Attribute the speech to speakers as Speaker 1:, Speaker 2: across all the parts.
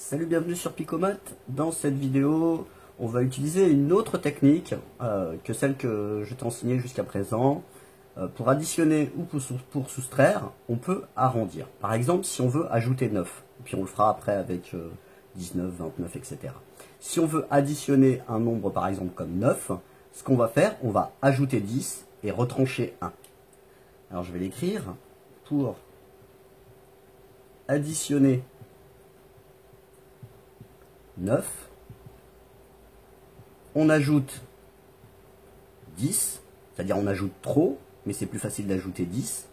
Speaker 1: Salut, bienvenue sur Picomat. Dans cette vidéo, on va utiliser une autre technique que celle que je t'ai enseignée jusqu'à présent. Pour additionner ou pour soustraire, on peut arrondir. Par exemple, si on veut ajouter 9, et puis on le fera après avec 19, 29, etc. Si on veut additionner un nombre, par exemple, comme 9, ce qu'on va faire, on va ajouter 10 et retrancher 1. Alors, je vais l'écrire. Pour additionner 9, on ajoute 10, c'est-à-dire on ajoute trop, mais c'est plus facile d'ajouter 10,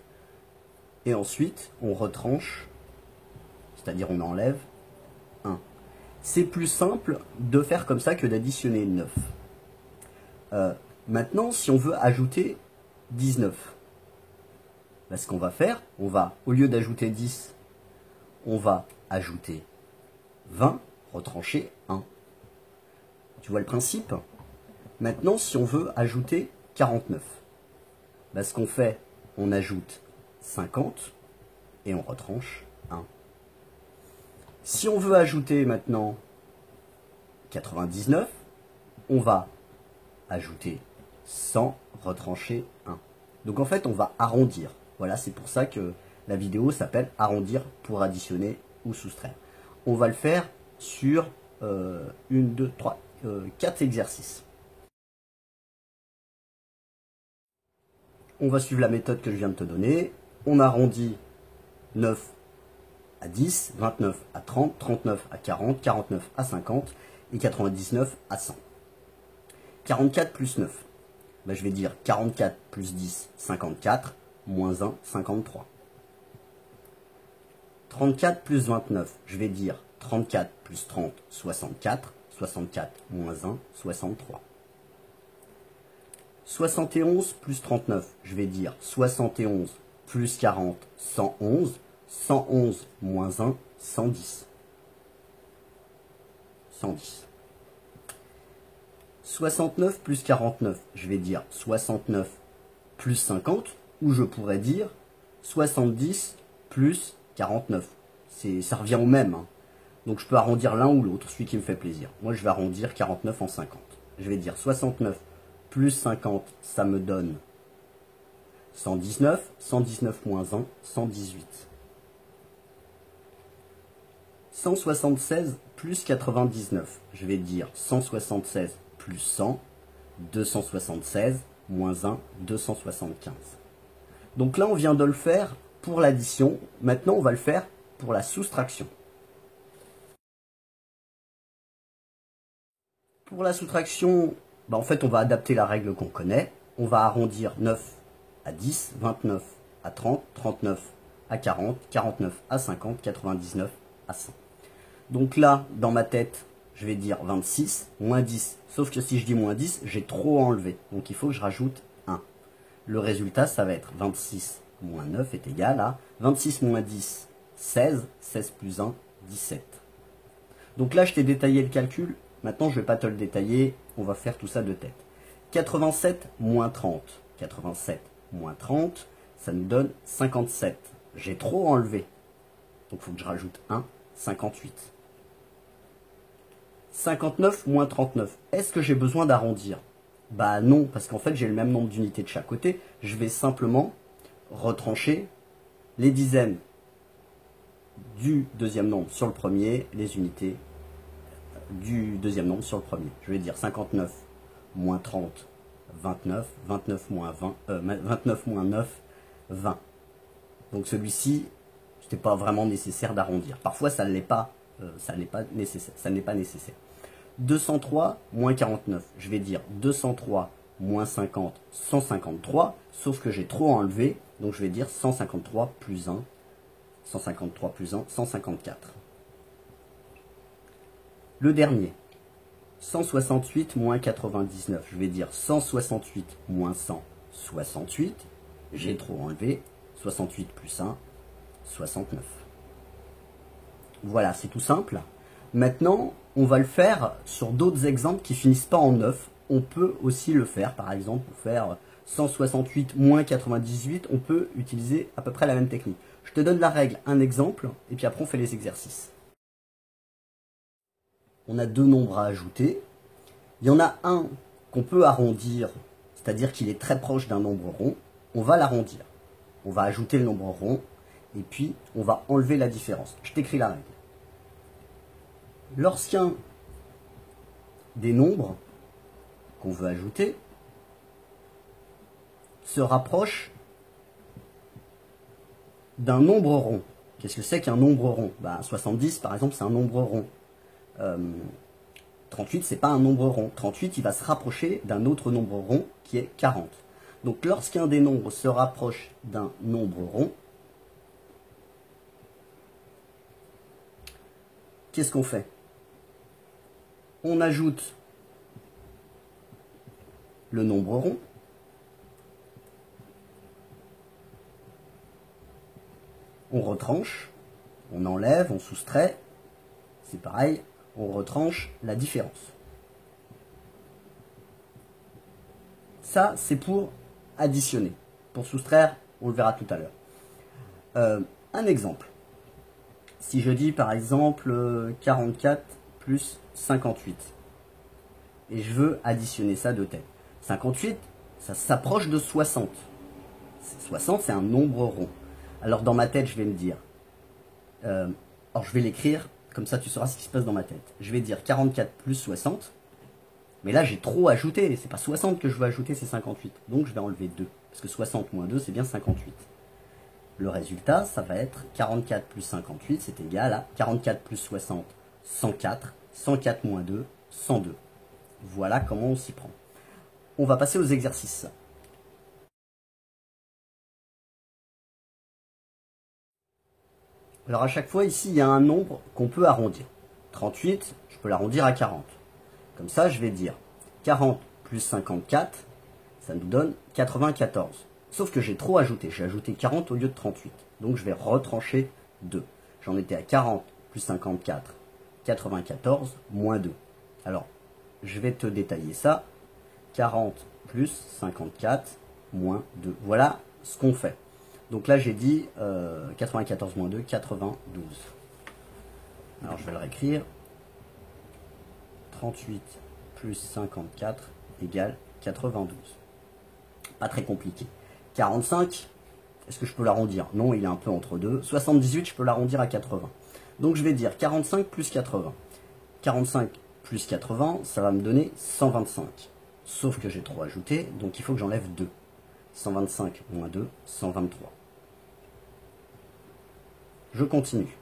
Speaker 1: et ensuite on retranche, c'est-à-dire on enlève 1. C'est plus simple de faire comme ça que d'additionner 9. Maintenant, si on veut ajouter 19, ben, ce qu'on va faire, on va, au lieu d'ajouter 10, on va ajouter 20, retrancher 1. Tu vois le principe? Maintenant, si on veut ajouter 49, ben, ce qu'on fait, on ajoute 50 et on retranche 1. Si on veut ajouter maintenant 99, on va ajouter 100, retrancher 1. Donc en fait, on va arrondir. Voilà, c'est pour ça que la vidéo s'appelle arrondir pour additionner ou soustraire. On va le faire sur 4 exercices. On va suivre la méthode que je viens de te donner. On arrondit 9 à 10, 29 à 30, 39 à 40, 49 à 50 et 99 à 100. 44 plus 9. Ben, je vais dire 44 plus 10, 54, moins 1, 53. 34 plus 29, je vais dire 34 plus 30, 64, 64 moins 1, 63. 71 plus 39, je vais dire 71 plus 40, 111, 111 moins 1, 110. 110. 69 plus 49, je vais dire 69 plus 50, ou je pourrais dire 70 plus 49. Ça revient au même. Hein. Donc je peux arrondir l'un ou l'autre, celui qui me fait plaisir. Moi je vais arrondir 49 en 50. Je vais dire 69 plus 50, ça me donne 119. 119 moins 1, 118. 176 plus 99, je vais dire 176 plus 100, 276 moins 1, 275. Donc là, on vient de le faire pour l'addition. Maintenant, on va le faire pour la soustraction. Pour la soustraction, ben en fait, on va adapter la règle qu'on connaît. On va arrondir 9 à 10, 29 à 30, 39 à 40, 49 à 50, 99 à 100. Donc là, dans ma tête, je vais dire 26, moins 10. Sauf que si je dis moins 10, j'ai trop enlevé. Donc il faut que je rajoute 1. Le résultat, ça va être 26 moins 9 est égal à 26 moins 10, 16. 16 plus 1, 17. Donc là, je t'ai détaillé le calcul. Maintenant, je ne vais pas te le détailler. On va faire tout ça de tête. 87 moins 30. 87 moins 30, ça nous donne 57. J'ai trop enlevé. Donc il faut que je rajoute 1, 58. 59 moins 39. Est-ce que j'ai besoin d'arrondir? Bah non, parce qu'en fait j'ai le même nombre d'unités de chaque côté. Je vais simplement retrancher les dizaines du deuxième nombre sur le premier, les unités du deuxième nombre sur le premier. Je vais dire 59 moins 30, 29. 29 moins 20, 29 moins 9, 20. Donc celui-ci, ce n'est pas vraiment nécessaire d'arrondir. Parfois ça ne l'est pas. Ça n'est pas nécessaire. 203 moins 49, je vais dire 203 moins 50, 153, sauf que j'ai trop enlevé, donc je vais dire 153 plus 1, 153 plus 1, 154. Le dernier, 168 moins 99, je vais dire 168 moins 100, 68, j'ai trop enlevé, 68 plus 1, 69. Voilà, c'est tout simple. Maintenant, on va le faire sur d'autres exemples qui finissent pas en 9. On peut aussi le faire, par exemple, pour faire 168 moins 98, on peut utiliser à peu près la même technique. Je te donne la règle, un exemple, et puis après on fait les exercices. on a deux nombres à ajouter. Il y en a un qu'on peut arrondir, c'est-à-dire qu'il est très proche d'un nombre rond. On va l'arrondir. On va ajouter le nombre rond et puis on va enlever la différence. Je t'écris la règle. Lorsqu'un des nombres qu'on veut ajouter se rapproche d'un nombre rond. Qu'est-ce que c'est qu'un nombre rond? 70 par exemple, c'est un nombre rond. 38, c'est pas un nombre rond. 38, il va se rapprocher d'un autre nombre rond qui est 40. Donc lorsqu'un des nombres se rapproche d'un nombre rond, qu'est-ce qu'on fait? On ajoute le nombre rond. On retranche, on enlève, on soustrait. C'est pareil, on retranche la différence. Ça, c'est pour additionner. Pour soustraire, on le verra tout à l'heure. Un exemple. Si je dis par exemple 44 plus 58, et je veux additionner ça de tête. 58, ça s'approche de 60. 60, c'est un nombre rond. Alors dans ma tête, je vais me dire, alors je vais l'écrire, comme ça tu sauras ce qui se passe dans ma tête. Je vais dire 44 plus 60, mais là j'ai trop ajouté, c'est pas 60 que je veux ajouter, c'est 58. Donc je vais enlever 2, parce que 60 moins 2, c'est bien 58. Le résultat, ça va être 44 plus 58, c'est égal à 44 plus 60, 104, 104 moins 2, 102. Voilà comment on s'y prend. On va passer aux exercices. Alors à chaque fois, ici, il y a un nombre qu'on peut arrondir. 38, je peux l'arrondir à 40. Comme ça, je vais dire 40 plus 54, ça nous donne 94. Sauf que j'ai trop ajouté. J'ai ajouté 40 au lieu de 38. Donc je vais retrancher 2. J'en étais à 40 plus 54, 94, moins 2. Alors, je vais te détailler ça. 40 plus 54, moins 2. Voilà ce qu'on fait. Donc là, j'ai dit 94 moins 2, 92. Alors, je vais le réécrire. 38 plus 54 égale 92. Pas très compliqué. 45, est-ce que je peux l'arrondir? Non, il est un peu entre deux. 78, je peux l'arrondir à 80. Donc, je vais dire 45 plus 80. 45 plus 80, ça va me donner 125. Sauf que j'ai trop ajouté, donc il faut que j'enlève 2. 125 moins 2, 123. Je continue.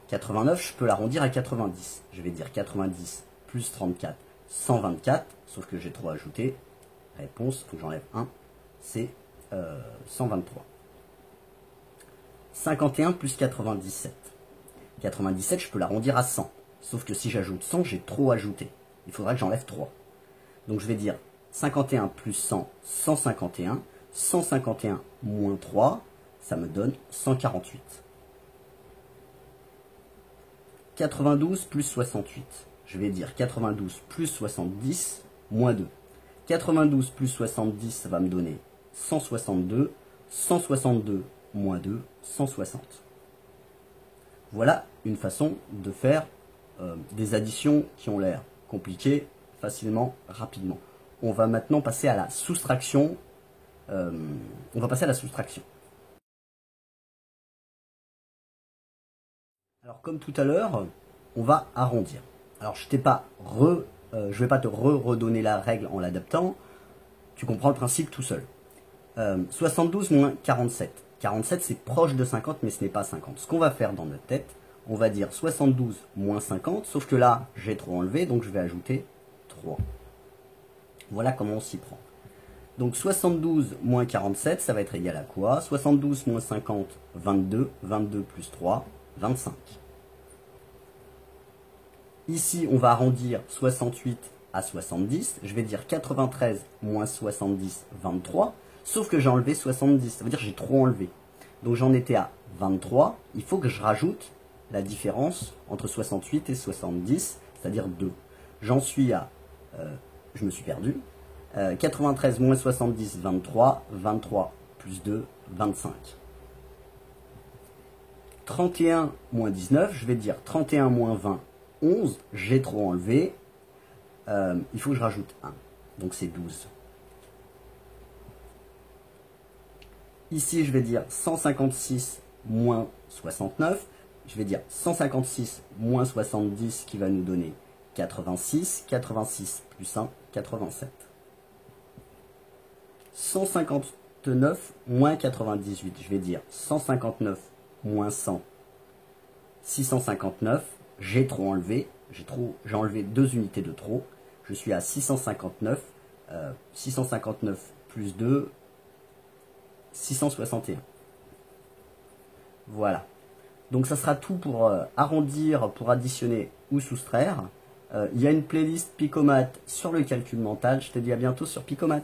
Speaker 1: 89, je peux l'arrondir à 90. Je vais dire 90 plus 34, 124. Sauf que j'ai trop ajouté. Réponse, il faut que j'enlève 1. C'est 123. 51 plus 97. 97, je peux l'arrondir à 100. Sauf que si j'ajoute 100, j'ai trop ajouté. Il faudra que j'enlève 3. Donc je vais dire 51 plus 100, 151. 151 moins 3, ça me donne 148. 92 plus 68. Je vais dire 92 plus 70 moins 2. 92 plus 70, ça va me donner 162. 162 moins 2, 160. Voilà une façon de faire des additions qui ont l'air compliquées facilement, rapidement. On va maintenant passer à la soustraction. Alors comme tout à l'heure, on va arrondir. Alors je vais pas te redonner la règle en l'adaptant. Tu comprends le principe tout seul. 72 moins 47. 47 c'est proche de 50 mais ce n'est pas 50. Ce qu'on va faire dans notre tête, on va dire 72 moins 50, sauf que là j'ai trop enlevé donc je vais ajouter 3. Voilà comment on s'y prend. Donc 72 moins 47, ça va être égal à quoi? 72 moins 50, 22. 22 plus 3, 25. Ici, on va arrondir 68 à 70. Je vais dire 93 moins 70, 23. Sauf que j'ai enlevé 70. Ça veut dire que j'ai trop enlevé. Donc j'en étais à 23. Il faut que je rajoute la différence entre 68 et 70, c'est-à-dire 2. J'en suis à... je me suis perdu. 93 moins 70, 23. 23 plus 2, 25. 31 moins 19, je vais dire 31 moins 20, 11, j'ai trop enlevé. Il faut que je rajoute 1. Donc c'est 12. Ici, je vais dire 156 moins 69. Je vais dire 156 moins 70 qui va nous donner 86. 86 plus 1, 87. 159 moins 98. Je vais dire 159 moins 100. 659. J'ai trop enlevé. J'ai enlevé 2 unités de trop. Je suis à 659. 659 plus 2, 661. Voilà. Donc ça sera tout pour arrondir, pour additionner ou soustraire. Il y a une playlist Picomat sur le calcul mental. Je te dis à bientôt sur Picomat.